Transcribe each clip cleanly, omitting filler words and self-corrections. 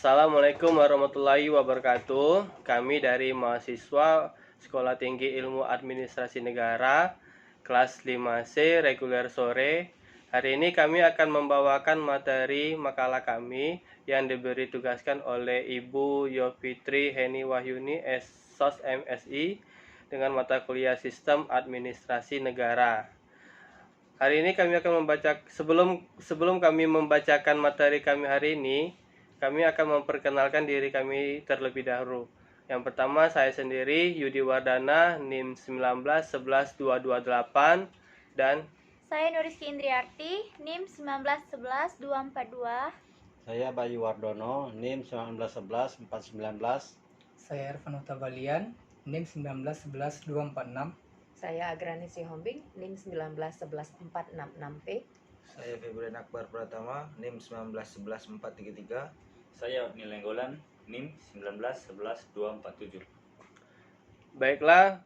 Assalamualaikum warahmatullahi wabarakatuh. Kami dari mahasiswa Sekolah Tinggi Ilmu Administrasi Negara kelas 5C reguler sore. Hari ini kami akan membawakan materi makalah kami yang diberi tugaskan oleh Ibu Yovitri Heni Wahyuni SOS MSI dengan mata kuliah Sistem Administrasi Negara. Hari ini kami akan sebelum kami membacakan materi kami hari ini, kami akan memperkenalkan diri kami terlebih dahulu. Yang pertama, saya sendiri Yudi Wardana, NIM 1911228, dan saya Nuriski Indriarti, NIM 1911242. Saya Bayu Wardono, NIM 1911419. Saya Ervan Utabalian, NIM 1911246. Saya Agrani Sihombing, NIM 1911466P. Saya Februari Akbar Pratama, NIM 1911433. Saya Nilenggolan, NIM 1911247. baiklah,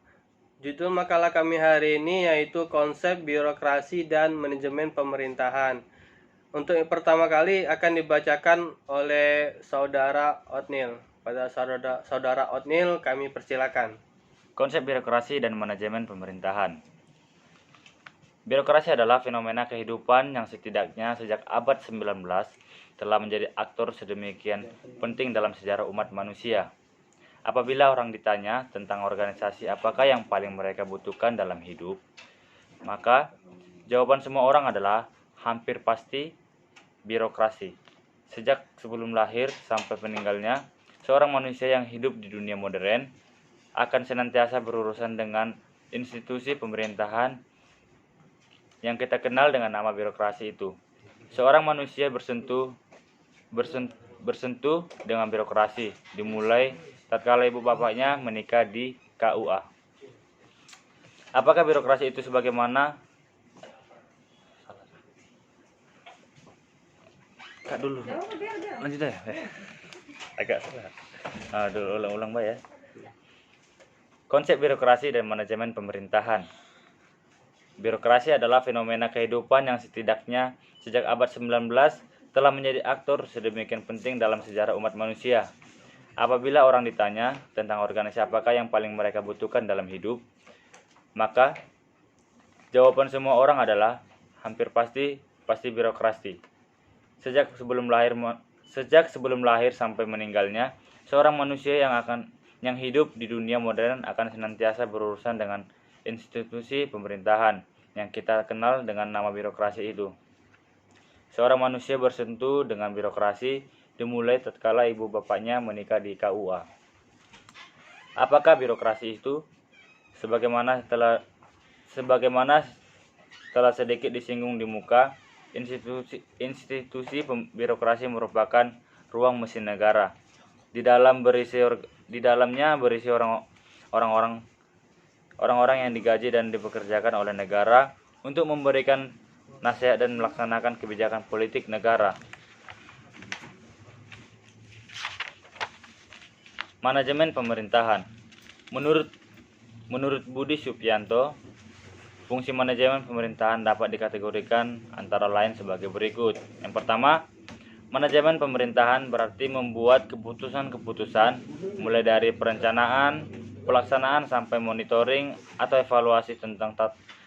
judul makalah kami hari ini yaitu konsep birokrasi dan manajemen pemerintahan. Untuk yang pertama kali akan dibacakan oleh Saudara Otnil. Pada Saudara Otnil kami persilakan. Konsep birokrasi dan manajemen pemerintahan. Birokrasi adalah fenomena kehidupan yang setidaknya sejak abad 19 telah menjadi aktor sedemikian penting dalam sejarah umat manusia. Apabila orang ditanya tentang organisasi apakah yang paling mereka butuhkan dalam hidup, maka jawaban semua orang adalah hampir pasti birokrasi. Sejak sebelum lahir sampai meninggalnya, seorang manusia yang hidup di dunia modern akan senantiasa berurusan dengan institusi pemerintahan yang kita kenal dengan nama birokrasi itu. Seorang manusia bersentuh dengan birokrasi dimulai tatkala ibu bapaknya menikah di KUA. Apakah birokrasi itu sebagaimana Kak dulu. Lanjut ya. Agak salah. Ulang-ulang Mbak ya. Konsep birokrasi dan manajemen pemerintahan. Birokrasi adalah fenomena kehidupan yang setidaknya sejak abad 19 telah menjadi aktor sedemikian penting dalam sejarah umat manusia. Apabila orang ditanya tentang organisasi apakah yang paling mereka butuhkan dalam hidup, maka jawaban semua orang adalah hampir pasti birokrasi. Sejak sebelum lahir sampai meninggalnya, seorang manusia yang hidup di dunia modern akan senantiasa berurusan dengan institusi pemerintahan yang kita kenal dengan nama birokrasi itu. Seorang manusia bersentuh dengan birokrasi dimulai tatkala ibu bapaknya menikah di KUA. Apakah birokrasi itu? Sebagaimana telah sedikit disinggung di muka, institusi birokrasi merupakan ruang mesin negara. Di dalamnya berisi orang-orang yang digaji dan dipekerjakan oleh negara untuk memberikan nasihat dan melaksanakan kebijakan politik negara. Manajemen pemerintahan. Menurut Budi Supianto, fungsi manajemen pemerintahan dapat dikategorikan antara lain sebagai berikut. Yang pertama, manajemen pemerintahan berarti membuat keputusan-keputusan mulai dari perencanaan, pelaksanaan sampai monitoring atau evaluasi tentang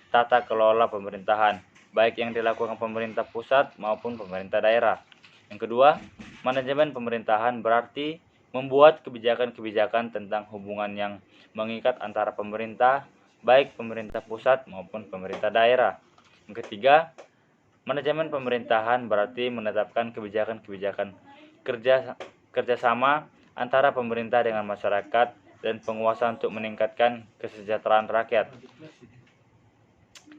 tata kelola pemerintahan, baik yang dilakukan pemerintah pusat maupun pemerintah daerah. Yang kedua, manajemen pemerintahan berarti membuat kebijakan-kebijakan tentang hubungan yang mengikat antara pemerintah, baik pemerintah pusat maupun pemerintah daerah. Yang ketiga, manajemen pemerintahan berarti menetapkan kebijakan-kebijakan kerjasama antara pemerintah dengan masyarakat dan penguasa untuk meningkatkan kesejahteraan rakyat.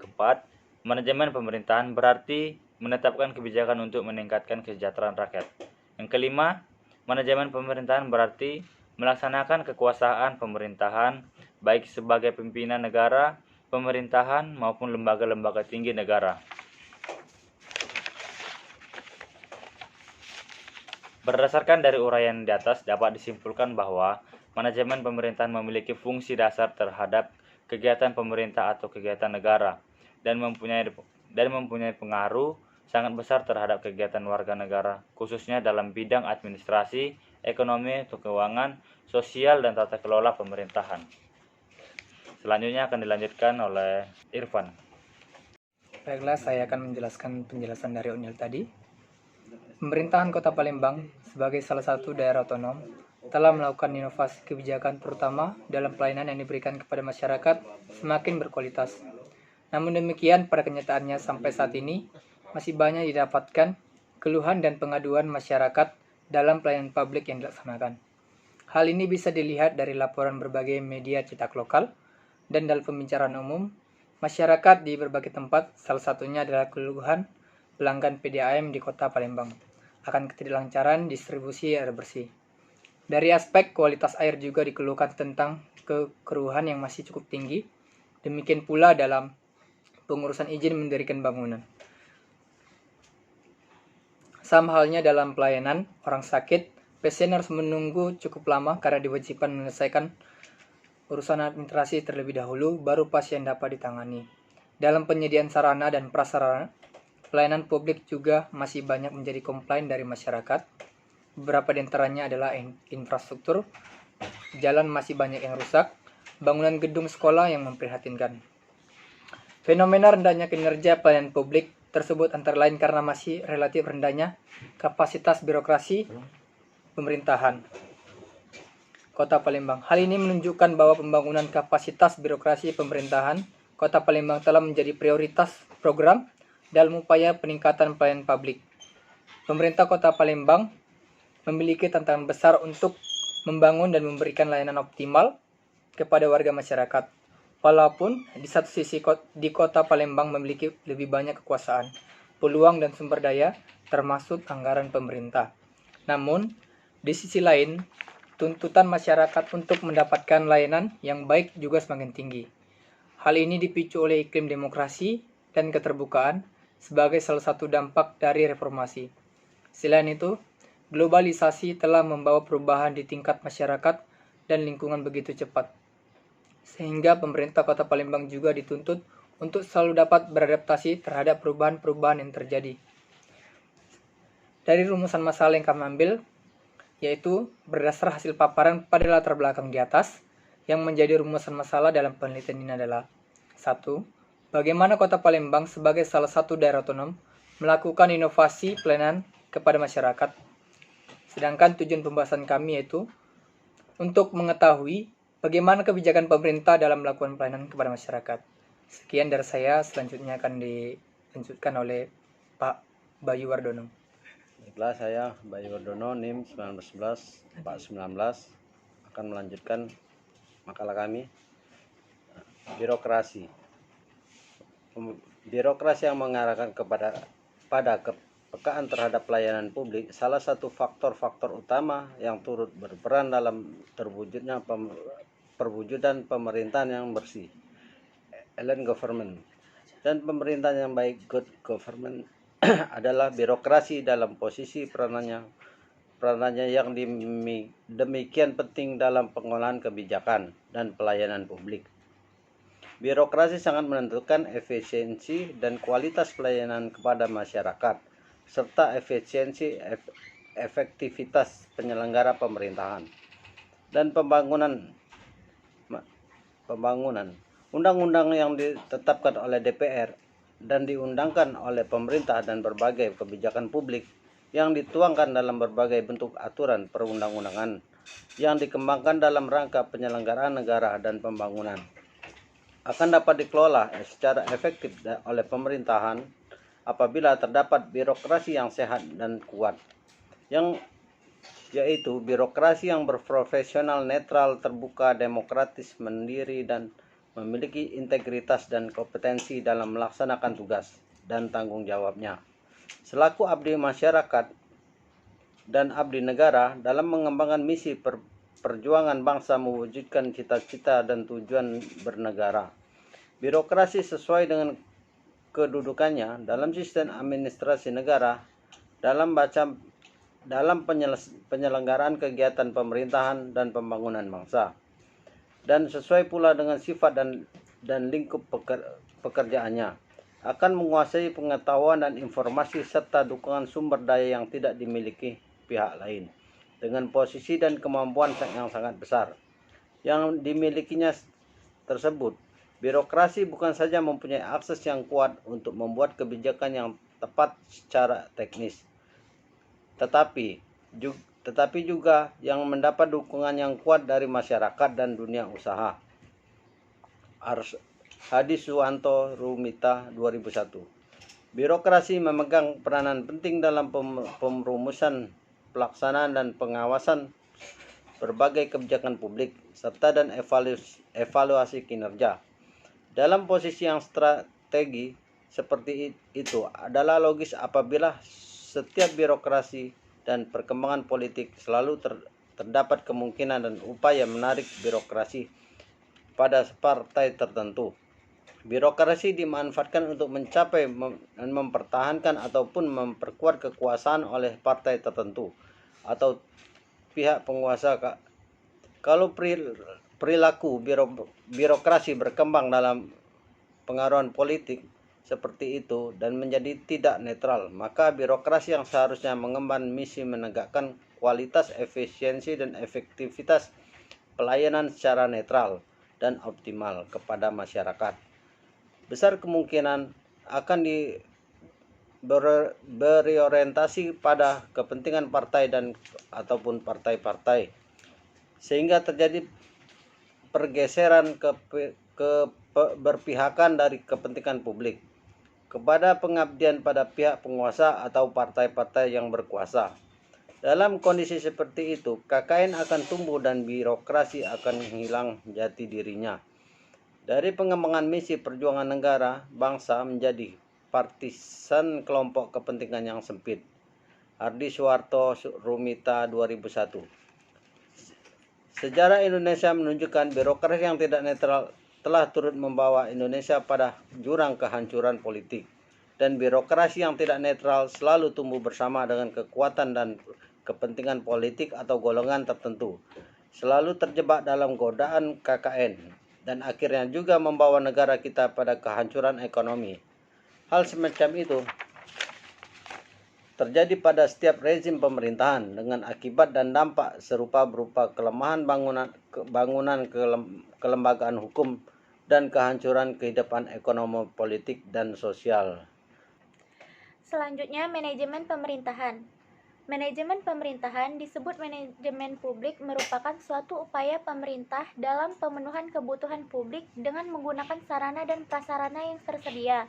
Keempat, manajemen pemerintahan berarti menetapkan kebijakan untuk meningkatkan kesejahteraan rakyat. Yang kelima, manajemen pemerintahan berarti melaksanakan kekuasaan pemerintahan baik sebagai pimpinan negara, pemerintahan maupun lembaga-lembaga tinggi negara. Berdasarkan dari uraian di atas dapat disimpulkan bahwa manajemen pemerintahan memiliki fungsi dasar terhadap kegiatan pemerintah atau kegiatan negara dan mempunyai pengaruh sangat besar terhadap kegiatan warga negara, khususnya dalam bidang administrasi, ekonomi, keuangan, sosial, dan tata kelola pemerintahan. Selanjutnya akan dilanjutkan oleh Irfan. Baiklah, saya akan menjelaskan penjelasan dari Unil tadi. Pemerintahan Kota Palembang sebagai salah satu daerah otonom telah melakukan inovasi kebijakan terutama dalam pelayanan yang diberikan kepada masyarakat semakin berkualitas. Namun demikian, pada kenyataannya sampai saat ini masih banyak didapatkan keluhan dan pengaduan masyarakat dalam pelayanan publik yang dilaksanakan. Hal ini bisa dilihat dari laporan berbagai media cetak lokal dan dalam pembicaraan umum masyarakat di berbagai tempat, salah satunya adalah keluhan pelanggan PDAM di Kota Palembang akan ketidaklancaran distribusi air bersih. Dari aspek kualitas air juga dikeluhkan tentang kekeruhan yang masih cukup tinggi. Demikian pula dalam pengurusan izin mendirikan bangunan. Sama halnya dalam pelayanan orang sakit, pasien harus menunggu cukup lama karena diwajibkan menyelesaikan urusan administrasi terlebih dahulu, baru pasien dapat ditangani. Dalam penyediaan sarana dan prasarana, pelayanan publik juga masih banyak menjadi komplain dari masyarakat. Beberapa di antaranya adalah infrastruktur, jalan masih banyak yang rusak, bangunan gedung sekolah yang memprihatinkan. Fenomena rendahnya kinerja pelayanan publik tersebut antara lain karena masih relatif rendahnya kapasitas birokrasi pemerintahan Kota Palembang. Hal ini menunjukkan bahwa pembangunan kapasitas birokrasi pemerintahan Kota Palembang telah menjadi prioritas program dalam upaya peningkatan pelayanan publik. Pemerintah Kota Palembang memiliki tantangan besar untuk membangun dan memberikan layanan optimal kepada warga masyarakat. Walaupun di satu sisi di Kota Palembang memiliki lebih banyak kekuasaan, peluang dan sumber daya termasuk anggaran pemerintah. Namun, di sisi lain, tuntutan masyarakat untuk mendapatkan layanan yang baik juga semakin tinggi. Hal ini dipicu oleh iklim demokrasi dan keterbukaan sebagai salah satu dampak dari reformasi. Selain itu, globalisasi telah membawa perubahan di tingkat masyarakat dan lingkungan begitu cepat, sehingga pemerintah Kota Palembang juga dituntut untuk selalu dapat beradaptasi terhadap perubahan-perubahan yang terjadi. Dari rumusan masalah yang kami ambil, yaitu berdasar hasil paparan pada latar belakang di atas, yang menjadi rumusan masalah dalam penelitian ini adalah 1. Bagaimana Kota Palembang sebagai salah satu daerah otonom melakukan inovasi pelayanan kepada masyarakat. Sedangkan tujuan pembahasan kami yaitu untuk mengetahui bagaimana kebijakan pemerintah dalam melakukan pelayanan kepada masyarakat. Sekian dari saya, selanjutnya akan dilanjutkan oleh Pak Bayu Wardono. Baiklah, saya Bayu Wardono, NIM 1911-419 akan melanjutkan makalah kami. Birokrasi. Birokrasi yang mengarahkan pada kepekaan terhadap pelayanan publik salah satu faktor-faktor utama yang turut berperan dalam terwujudnya perwujudan pemerintahan yang bersih, excellent government, dan pemerintahan yang baik, good government. Adalah birokrasi dalam posisi peranannya yang demikian penting dalam pengolahan kebijakan dan pelayanan publik. Birokrasi sangat menentukan efisiensi dan kualitas pelayanan kepada masyarakat, serta efektivitas penyelenggara pemerintahan dan pembangunan. Undang-undang yang ditetapkan oleh DPR dan diundangkan oleh pemerintah dan berbagai kebijakan publik yang dituangkan dalam berbagai bentuk aturan perundang-undangan yang dikembangkan dalam rangka penyelenggaraan negara dan pembangunan akan dapat dikelola secara efektif oleh pemerintahan apabila terdapat birokrasi yang sehat dan kuat, yaitu birokrasi yang berprofesional, netral, terbuka, demokratis, mandiri, dan memiliki integritas dan kompetensi dalam melaksanakan tugas dan tanggung jawabnya selaku abdi masyarakat dan abdi negara dalam mengembangkan misi perjuangan bangsa mewujudkan cita-cita dan tujuan bernegara. Birokrasi sesuai dengan kedudukannya dalam sistem administrasi negara dalam penyelenggaraan kegiatan pemerintahan dan pembangunan bangsa, dan sesuai pula dengan sifat dan lingkup pekerjaannya. akan menguasai pengetahuan dan informasi serta dukungan sumber daya yang tidak dimiliki pihak lain dengan posisi dan kemampuan yang sangat besar yang dimilikinya tersebut. Birokrasi bukan saja mempunyai akses yang kuat untuk membuat kebijakan yang tepat secara teknis, tetapi juga yang mendapat dukungan yang kuat dari masyarakat dan dunia usaha. Hadi Suwanto Rumita 2001. Birokrasi memegang peranan penting dalam perumusan, pelaksanaan dan pengawasan berbagai kebijakan publik serta dan evaluasi kinerja. Dalam posisi yang strategi seperti itu adalah logis apabila setiap birokrasi dan perkembangan politik selalu terdapat kemungkinan dan upaya menarik birokrasi pada partai tertentu. Birokrasi dimanfaatkan untuk mencapai dan mempertahankan ataupun memperkuat kekuasaan oleh partai tertentu atau pihak penguasa. Kalau perilaku birokrasi berkembang dalam pengaruhan politik seperti itu dan menjadi tidak netral, maka birokrasi yang seharusnya mengemban misi menegakkan kualitas, efisiensi, dan efektivitas pelayanan secara netral dan optimal kepada masyarakat, besar kemungkinan akan berorientasi pada kepentingan partai dan ataupun partai-partai, sehingga terjadi pergeseran berpihakan dari kepentingan publik kepada pengabdian pada pihak penguasa atau partai-partai yang berkuasa. Dalam kondisi seperti itu, KKN akan tumbuh dan birokrasi akan hilang jati dirinya. Dari pengembangan misi perjuangan negara, bangsa menjadi partisan kelompok kepentingan yang sempit. Hadi Suwanto Rumita 2001. Sejarah Indonesia menunjukkan birokrasi yang tidak netral telah turut membawa Indonesia pada jurang kehancuran politik, dan birokrasi yang tidak netral selalu tumbuh bersama dengan kekuatan dan kepentingan politik atau golongan tertentu, selalu terjebak dalam godaan KKN, dan akhirnya juga membawa negara kita pada kehancuran ekonomi. Hal semacam itu terjadi pada setiap rezim pemerintahan dengan akibat dan dampak serupa berupa kelemahan bangunan kelembagaan hukum dan kehancuran kehidupan ekonomi, politik, dan sosial. Selanjutnya, manajemen pemerintahan. Manajemen pemerintahan disebut manajemen publik merupakan suatu upaya pemerintah dalam pemenuhan kebutuhan publik dengan menggunakan sarana dan prasarana yang tersedia.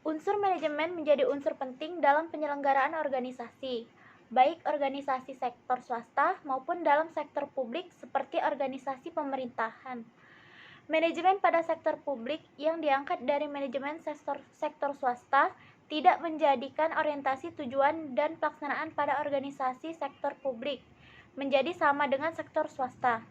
Unsur manajemen menjadi unsur penting dalam penyelenggaraan organisasi, baik organisasi sektor swasta maupun dalam sektor publik seperti organisasi pemerintahan. Manajemen pada sektor publik yang diangkat dari manajemen sektor swasta tidak menjadikan orientasi tujuan dan pelaksanaan pada organisasi sektor publik menjadi sama dengan sektor swasta.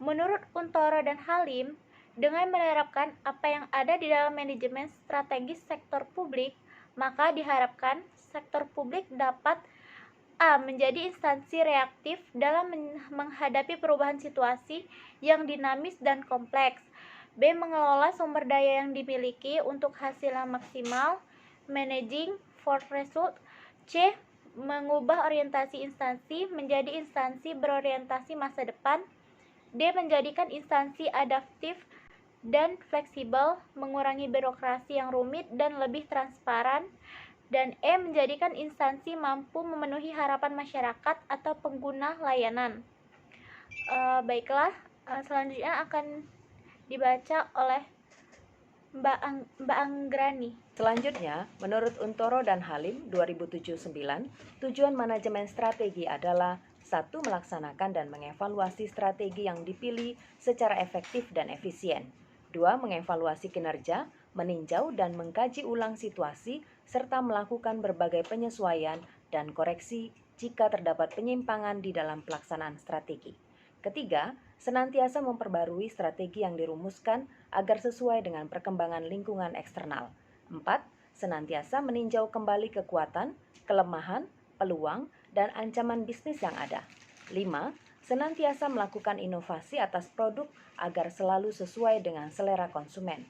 Menurut Untoro dan Halim, dengan menerapkan apa yang ada di dalam manajemen strategis sektor publik, maka diharapkan sektor publik dapat A. Menjadi instansi reaktif dalam menghadapi perubahan situasi yang dinamis dan kompleks. B. Mengelola sumber daya yang dimiliki untuk hasil yang maksimal, managing for result. C. Mengubah orientasi instansi menjadi instansi berorientasi masa depan. D. Menjadikan instansi adaptif dan fleksibel, mengurangi birokrasi yang rumit dan lebih transparan. Dan E. Menjadikan instansi mampu memenuhi harapan masyarakat atau pengguna layanan. Baiklah, selanjutnya akan dibaca oleh Mbak Anggrani. Selanjutnya, menurut Untoro dan Halim 2007-9, tujuan manajemen strategi adalah 1. Melaksanakan dan mengevaluasi strategi yang dipilih secara efektif dan efisien. 2. Mengevaluasi kinerja, meninjau dan mengkaji ulang situasi, serta melakukan berbagai penyesuaian dan koreksi jika terdapat penyimpangan di dalam pelaksanaan strategi. Ketiga, senantiasa memperbarui strategi yang dirumuskan agar sesuai dengan perkembangan lingkungan eksternal. 4. Senantiasa meninjau kembali kekuatan, kelemahan, peluang, dan ancaman bisnis yang ada. 5. Senantiasa melakukan inovasi atas produk agar selalu sesuai dengan selera konsumen.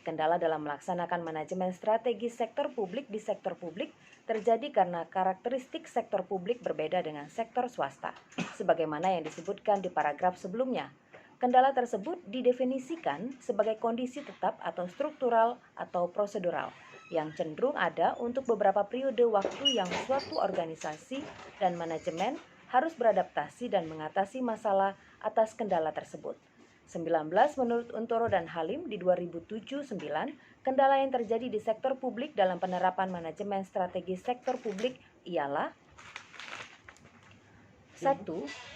Kendala dalam melaksanakan manajemen strategi sektor publik di sektor publik terjadi karena karakteristik sektor publik berbeda dengan sektor swasta, sebagaimana yang disebutkan di paragraf sebelumnya. Kendala tersebut didefinisikan sebagai kondisi tetap atau struktural atau prosedural yang cenderung ada untuk beberapa periode waktu yang suatu organisasi dan manajemen harus beradaptasi dan mengatasi masalah atas kendala tersebut. 19 menurut Untoro dan Halim di 2007-9, kendala yang terjadi di sektor publik dalam penerapan manajemen strategi sektor publik ialah 1.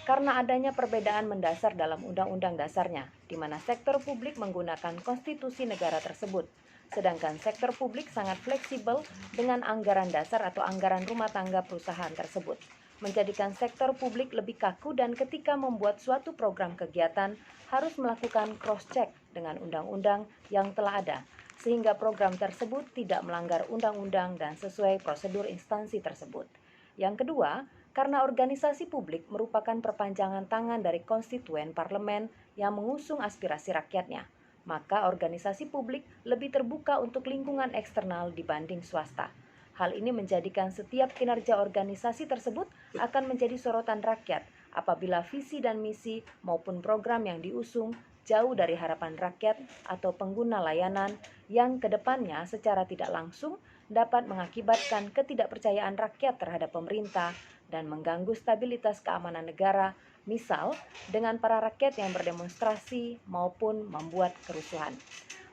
Karena adanya perbedaan mendasar dalam undang-undang dasarnya, di mana sektor publik menggunakan konstitusi negara tersebut, sedangkan sektor publik sangat fleksibel dengan anggaran dasar atau anggaran rumah tangga perusahaan tersebut, menjadikan sektor publik lebih kaku dan ketika membuat suatu program kegiatan harus melakukan cross-check dengan undang-undang yang telah ada, sehingga program tersebut tidak melanggar undang-undang dan sesuai prosedur instansi tersebut. Yang kedua, karena organisasi publik merupakan perpanjangan tangan dari konstituen parlemen yang mengusung aspirasi rakyatnya, maka organisasi publik lebih terbuka untuk lingkungan eksternal dibanding swasta. Hal ini menjadikan setiap kinerja organisasi tersebut akan menjadi sorotan rakyat apabila visi dan misi maupun program yang diusung jauh dari harapan rakyat atau pengguna layanan yang kedepannya secara tidak langsung dapat mengakibatkan ketidakpercayaan rakyat terhadap pemerintah dan mengganggu stabilitas keamanan negara, misal dengan para rakyat yang berdemonstrasi maupun membuat kerusuhan.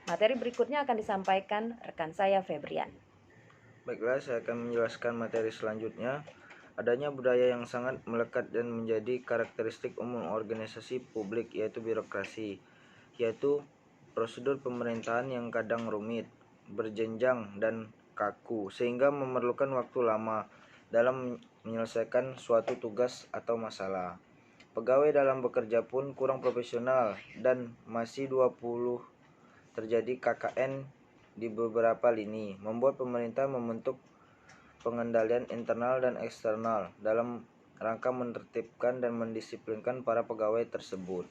Materi berikutnya akan disampaikan rekan saya Febrian. Baiklah, saya akan menjelaskan materi selanjutnya. Adanya budaya yang sangat melekat dan menjadi karakteristik umum organisasi publik yaitu birokrasi, yaitu prosedur pemerintahan yang kadang rumit, berjenjang dan kaku sehingga memerlukan waktu lama dalam menyelesaikan suatu tugas atau masalah. Pegawai dalam bekerja pun kurang profesional dan masih 20 terjadi KKN di beberapa lini, membuat pemerintah membentuk pengendalian internal dan eksternal dalam rangka menertibkan dan mendisiplinkan para pegawai tersebut.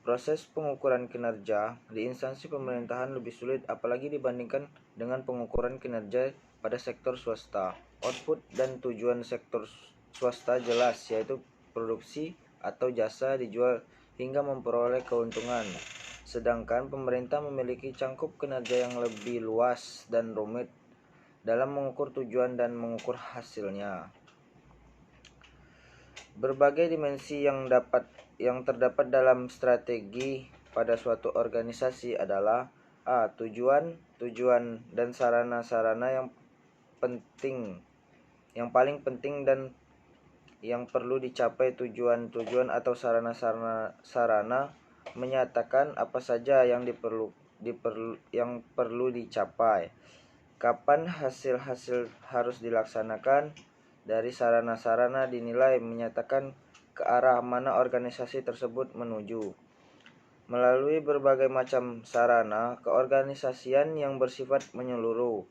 Proses pengukuran kinerja di instansi pemerintahan lebih sulit apalagi dibandingkan dengan pengukuran kinerja pada sektor swasta. Output dan tujuan sektor swasta jelas, yaitu produksi atau jasa dijual hingga memperoleh keuntungan. Sedangkan pemerintah memiliki cangkup kinerja yang lebih luas dan rumit dalam mengukur tujuan dan mengukur hasilnya. Berbagai dimensi yang terdapat dalam strategi pada suatu organisasi adalah A. Tujuan dan sarana-sarana yang paling penting dan yang perlu dicapai. Tujuan atau sarana menyatakan apa saja yang perlu dicapai, kapan hasil-hasil harus dilaksanakan. Dari sarana-sarana dinilai menyatakan ke arah mana organisasi tersebut menuju. Melalui berbagai macam sarana keorganisasian yang bersifat menyeluruh,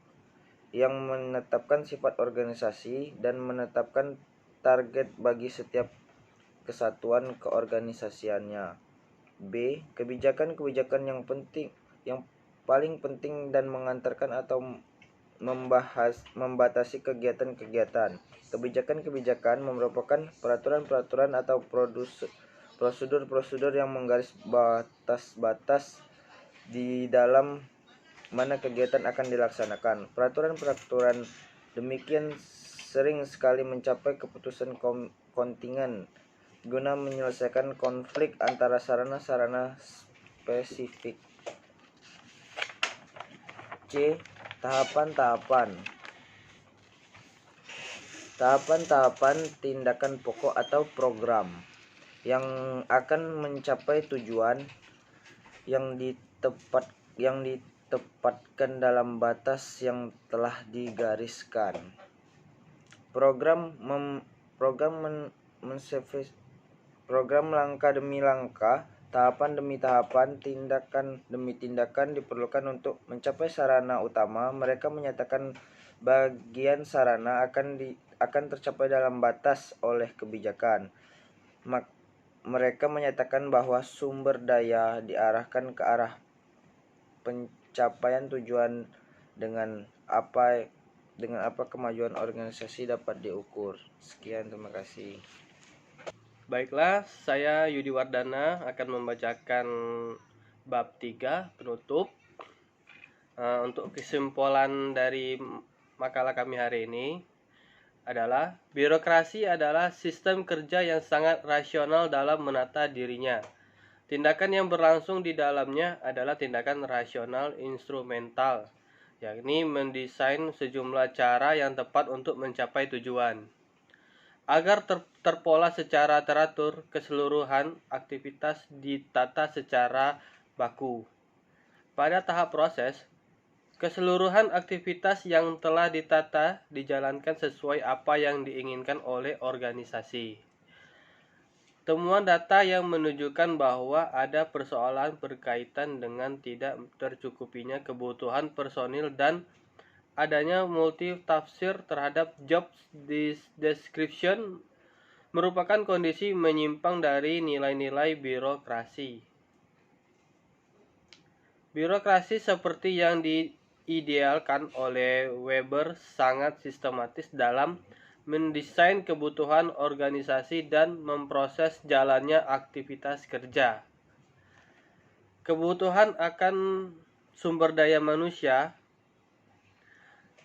yang menetapkan sifat organisasi dan menetapkan target bagi setiap kesatuan keorganisasiannya. B. Kebijakan-kebijakan yang paling penting dan mengantarkan atau membatasi kegiatan-kegiatan. Kebijakan-kebijakan merupakan peraturan-peraturan atau prosedur-prosedur yang menggaris batas-batas di dalam mana kegiatan akan dilaksanakan. Peraturan-peraturan demikian sering sekali mencapai keputusan kontingen guna menyelesaikan konflik antara sarana-sarana spesifik. C. Tahapan-tahapan tindakan pokok atau program yang akan mencapai tujuan yang ditempatkan dalam batas yang telah digariskan. Program langkah demi langkah, tahapan demi tahapan, tindakan demi tindakan diperlukan untuk mencapai sarana utama. Mereka menyatakan bagian sarana akan tercapai dalam batas oleh kebijakan. Mereka menyatakan bahwa sumber daya diarahkan ke arah capaian tujuan dengan apa kemajuan organisasi dapat diukur. Sekian, terima kasih. Baiklah, saya Yudi Wardana akan membacakan bab 3 penutup. Untuk kesimpulan dari makalah kami hari ini adalah birokrasi adalah sistem kerja yang sangat rasional dalam menata dirinya. Tindakan yang berlangsung di dalamnya adalah tindakan rasional instrumental, yakni mendesain sejumlah cara yang tepat untuk mencapai tujuan. Agar terpola secara teratur, keseluruhan aktivitas ditata secara baku. Pada tahap proses, keseluruhan aktivitas yang telah ditata dijalankan sesuai apa yang diinginkan oleh organisasi. Temuan data yang menunjukkan bahwa ada persoalan berkaitan dengan tidak tercukupinya kebutuhan personil dan adanya multitafsir terhadap job description merupakan kondisi menyimpang dari nilai-nilai birokrasi. Birokrasi seperti yang diidealkan oleh Weber sangat sistematis dalam mendesain kebutuhan organisasi dan memproses jalannya aktivitas kerja. Kebutuhan akan sumber daya manusia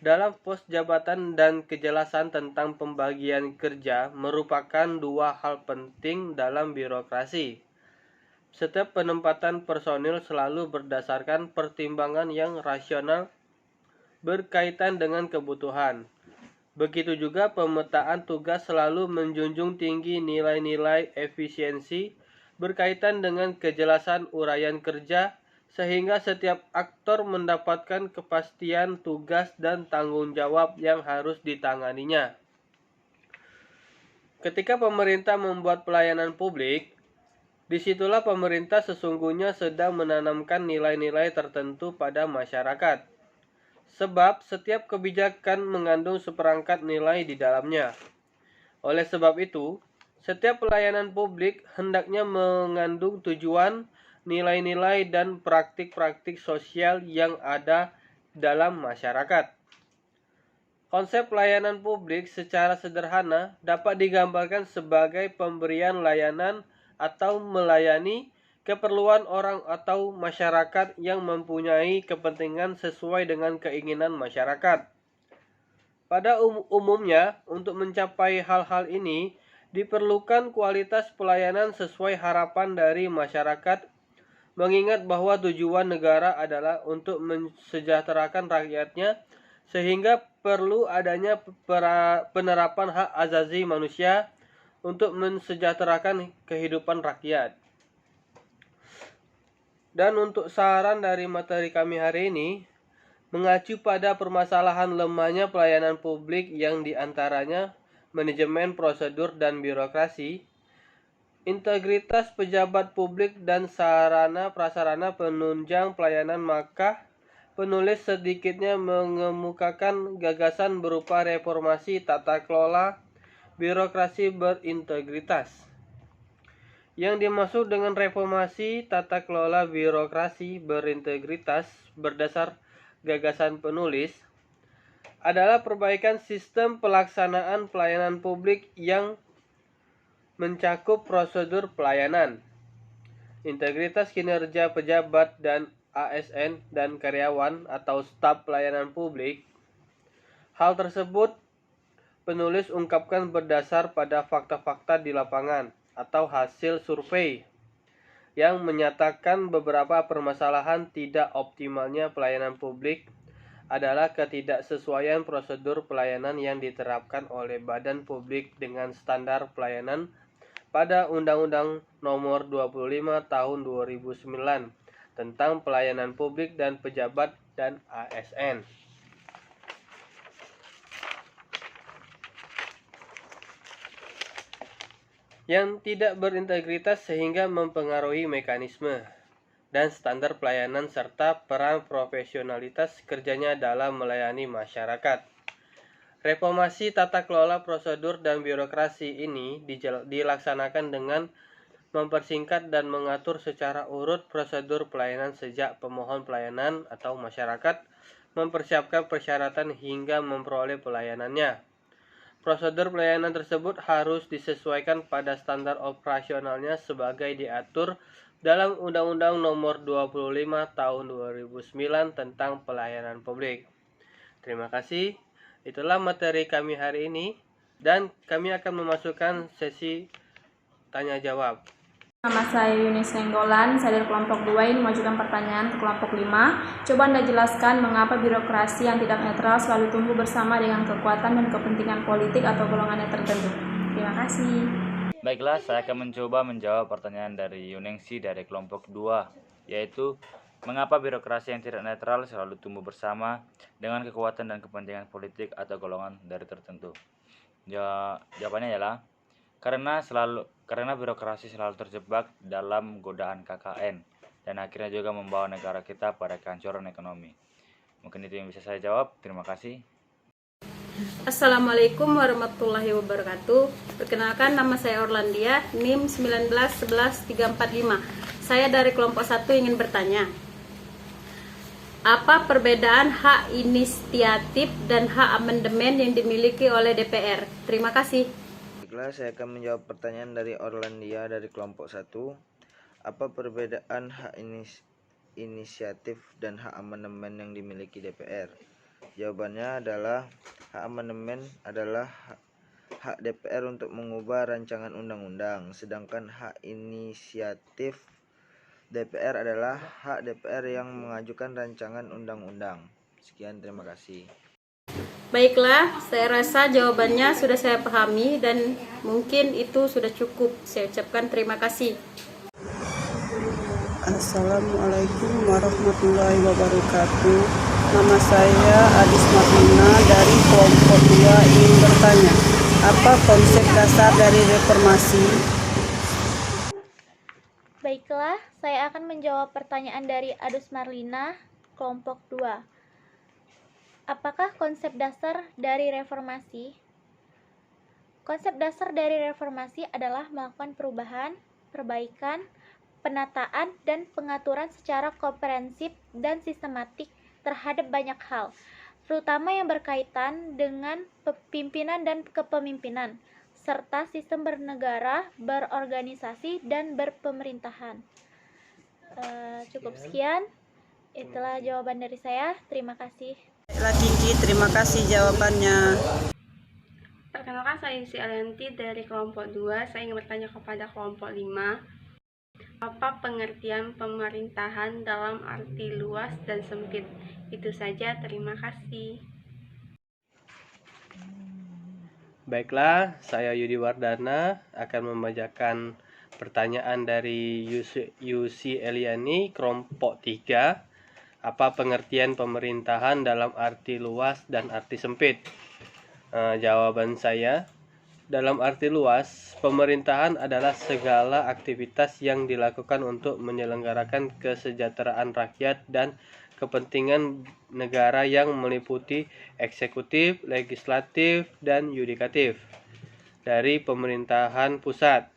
dalam pos jabatan dan kejelasan tentang pembagian kerja merupakan dua hal penting dalam birokrasi. Setiap penempatan personil selalu berdasarkan pertimbangan yang rasional berkaitan dengan kebutuhan. Begitu juga pemetaan tugas selalu menjunjung tinggi nilai-nilai efisiensi berkaitan dengan kejelasan uraian kerja, sehingga setiap aktor mendapatkan kepastian tugas dan tanggung jawab yang harus ditanganinya. Ketika pemerintah membuat pelayanan publik, disitulah pemerintah sesungguhnya sedang menanamkan nilai-nilai tertentu pada masyarakat. Sebab setiap kebijakan mengandung seperangkat nilai di dalamnya. Oleh sebab itu, setiap pelayanan publik hendaknya mengandung tujuan, nilai-nilai dan praktik-praktik sosial yang ada dalam masyarakat. Konsep pelayanan publik secara sederhana dapat digambarkan sebagai pemberian layanan atau melayani keperluan orang atau masyarakat yang mempunyai kepentingan sesuai dengan keinginan masyarakat. Pada umumnya, untuk mencapai hal-hal ini, diperlukan kualitas pelayanan sesuai harapan dari masyarakat, mengingat bahwa tujuan negara adalah untuk mensejahterakan rakyatnya, sehingga perlu adanya penerapan hak asasi manusia untuk mensejahterakan kehidupan rakyat. Dan untuk saran dari materi kami hari ini, mengacu pada permasalahan lemahnya pelayanan publik yang diantaranya manajemen prosedur dan birokrasi, integritas pejabat publik dan sarana prasarana penunjang pelayanan, maka penulis sedikitnya mengemukakan gagasan berupa reformasi tata kelola birokrasi berintegritas. Yang dimaksud dengan reformasi tata kelola birokrasi berintegritas berdasar gagasan penulis adalah perbaikan sistem pelaksanaan pelayanan publik yang mencakup prosedur pelayanan, integritas kinerja pejabat dan ASN dan karyawan atau staf pelayanan publik. Hal tersebut penulis ungkapkan berdasar pada fakta-fakta di lapangan atau hasil survei yang menyatakan beberapa permasalahan tidak optimalnya pelayanan publik adalah ketidaksesuaian prosedur pelayanan yang diterapkan oleh badan publik dengan standar pelayanan pada Undang-Undang Nomor 25 Tahun 2009 tentang pelayanan publik dan pejabat dan ASN. Yang tidak berintegritas sehingga mempengaruhi mekanisme dan standar pelayanan serta peran profesionalitas kerjanya dalam melayani masyarakat. Reformasi tata kelola prosedur dan birokrasi ini dilaksanakan dengan mempersingkat dan mengatur secara urut prosedur pelayanan sejak pemohon pelayanan atau masyarakat mempersiapkan persyaratan hingga memperoleh pelayanannya. Prosedur pelayanan tersebut harus disesuaikan pada standar operasionalnya sebagai diatur dalam Undang-Undang Nomor 25 Tahun 2009 tentang Pelayanan Publik. Terima kasih. Itulah materi kami hari ini dan kami akan memasukkan sesi tanya jawab. Nama saya Yunis Nenggolan, saya dari kelompok 2 ini mengajukan pertanyaan ke kelompok 5. Coba Anda jelaskan mengapa birokrasi yang tidak netral selalu tumbuh bersama dengan kekuatan dan kepentingan politik atau golongannya tertentu. Terima kasih. Baiklah, saya akan mencoba menjawab pertanyaan dari Yuningsi dari kelompok 2, yaitu mengapa birokrasi yang tidak netral selalu tumbuh bersama dengan kekuatan dan kepentingan politik atau golongan dari tertentu. Jawabannya ialah karena birokrasi selalu terjebak dalam godaan KKN dan akhirnya juga membawa negara kita pada kehancuran ekonomi. Mungkin itu yang bisa saya jawab. Terima kasih. Assalamualaikum warahmatullahi wabarakatuh. Perkenalkan, nama saya Orlandia, NIM 1911345. Saya dari kelompok 1 ingin bertanya. Apa perbedaan hak inisiatif dan hak amandemen yang dimiliki oleh DPR? Terima kasih. Baiklah, saya akan menjawab pertanyaan dari Orlandia dari kelompok 1. Apa perbedaan hak inisiatif dan hak amandemen yang dimiliki DPR? Jawabannya adalah hak amandemen adalah hak DPR untuk mengubah rancangan undang-undang, sedangkan hak inisiatif DPR adalah hak DPR yang mengajukan rancangan undang-undang. Sekian, terima kasih. Baiklah, saya rasa jawabannya sudah saya pahami dan mungkin itu sudah cukup. Saya ucapkan terima kasih. Assalamualaikum warahmatullahi wabarakatuh. Nama saya Adis Marlina dari kelompok 2 ingin bertanya, apa konsep dasar dari reformasi? Baiklah, saya akan menjawab pertanyaan dari Adus Marlina, kelompok 2. Apakah konsep dasar dari reformasi? Konsep dasar dari reformasi adalah melakukan perubahan, perbaikan, penataan, dan pengaturan secara komprehensif dan sistematik terhadap banyak hal, terutama yang berkaitan dengan pimpinan dan kepemimpinan, serta sistem bernegara, berorganisasi, dan berpemerintahan. Cukup sekian. Itulah jawaban dari saya. Terima kasih. Baiklah Tinggi, terima kasih jawabannya. Perkenalkan, saya Yusi Alianti dari kelompok 2. Saya ingin bertanya kepada kelompok 5. Apa pengertian pemerintahan dalam arti luas dan sempit? Itu saja, terima kasih. Baiklah, saya Yudi Wardana akan membacakan pertanyaan dari Yusi Eliani, kelompok 3. Apa pengertian pemerintahan dalam arti luas dan arti sempit? Jawaban saya, dalam arti luas, pemerintahan adalah segala aktivitas yang dilakukan untuk menyelenggarakan kesejahteraan rakyat dan kepentingan negara yang meliputi eksekutif, legislatif, dan yudikatif, dari pemerintahan pusat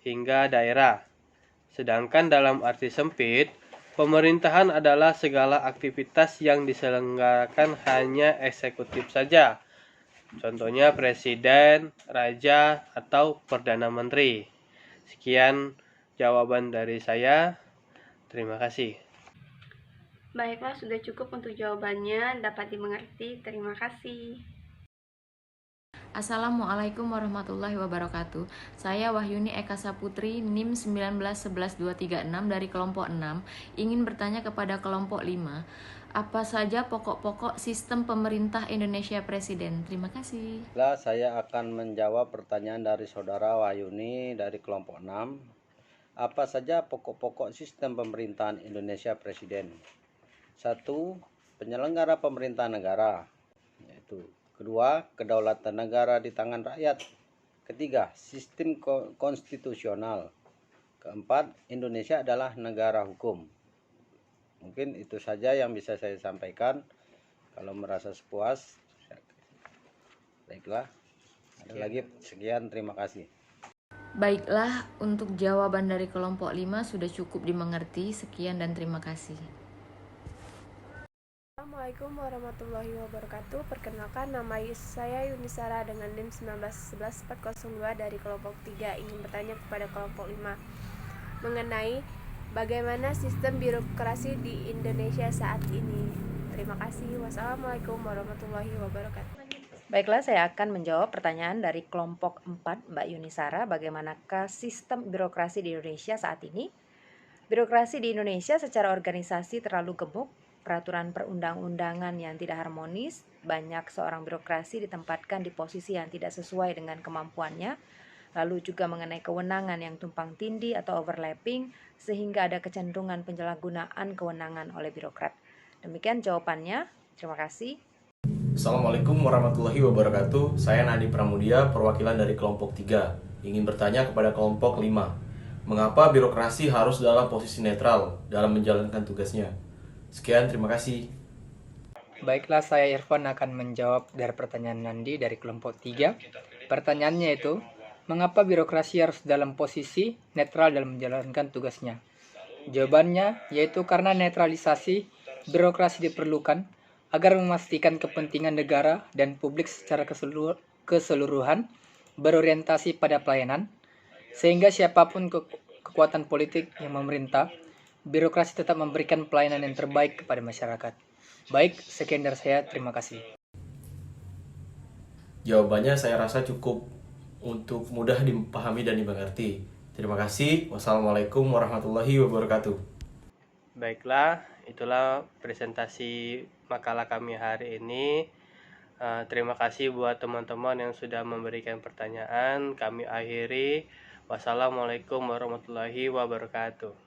hingga daerah. Sedangkan dalam arti sempit, pemerintahan adalah segala aktivitas yang diselenggarakan hanya eksekutif saja. Contohnya presiden, raja, atau perdana menteri. Sekian jawaban dari saya. Terima kasih. Baiklah, sudah cukup untuk jawabannya, dapat dimengerti. Terima kasih. Assalamualaikum warahmatullahi wabarakatuh. Saya Wahyuni Eka Saputri, NIM 1911236 dari kelompok 6, ingin bertanya kepada kelompok 5. Apa saja pokok-pokok sistem pemerintah Indonesia Presiden? Terima kasih. Saya akan menjawab pertanyaan dari saudara Wahyuni dari kelompok 6. Apa saja pokok-pokok sistem pemerintahan Indonesia Presiden? 1. Penyelenggara pemerintahan negara, yaitu 2. Kedaulatan negara di tangan rakyat. 3. Sistem konstitusional. 4. Indonesia adalah negara hukum. Mungkin itu saja yang bisa saya sampaikan. Kalau merasa puas, baiklah. Ada lagi? Sekian, terima kasih. Baiklah, untuk jawaban dari kelompok 5 sudah cukup dimengerti. Sekian dan terima kasih. Assalamualaikum warahmatullahi wabarakatuh. Perkenalkan, nama saya Yunisara dengan NIM 1911402 dari kelompok 3. Ingin bertanya kepada kelompok 5 mengenai bagaimana sistem birokrasi di Indonesia saat ini. Terima kasih. Wassalamualaikum warahmatullahi wabarakatuh. Baiklah, saya akan menjawab pertanyaan dari kelompok 4, Mbak Yunisara. Bagaimanakah sistem birokrasi di Indonesia saat ini? Birokrasi di Indonesia secara organisasi terlalu gemuk, peraturan perundang-undangan yang tidak harmonis, banyak seorang birokrasi ditempatkan di posisi yang tidak sesuai dengan kemampuannya, lalu juga mengenai kewenangan yang tumpang tindih atau overlapping, sehingga ada kecenderungan penyalahgunaan kewenangan oleh birokrat. Demikian jawabannya. Terima kasih. Assalamualaikum warahmatullahi wabarakatuh. Saya Nadi Pramudia, perwakilan dari kelompok 3. Ingin bertanya kepada kelompok 5. Mengapa birokrasi harus dalam posisi netral dalam menjalankan tugasnya? Sekian, terima kasih. Baiklah, saya Irfan akan menjawab dari pertanyaan Nandi dari kelompok 3. Pertanyaannya itu, mengapa birokrasi harus dalam posisi netral dalam menjalankan tugasnya? Jawabannya yaitu karena netralisasi birokrasi diperlukan agar memastikan kepentingan negara dan publik secara keseluruhan berorientasi pada pelayanan, sehingga siapapun kekuatan politik yang memerintah, birokrasi tetap memberikan pelayanan yang terbaik kepada masyarakat. Baik, sekian dari saya. Terima kasih. Jawabannya saya rasa cukup untuk mudah dipahami dan dimengerti. Terima kasih. Wassalamualaikum warahmatullahi wabarakatuh. Baiklah, itulah presentasi makalah kami hari ini. Terima kasih buat teman-teman yang sudah memberikan pertanyaan. Kami akhiri. Wassalamualaikum warahmatullahi wabarakatuh.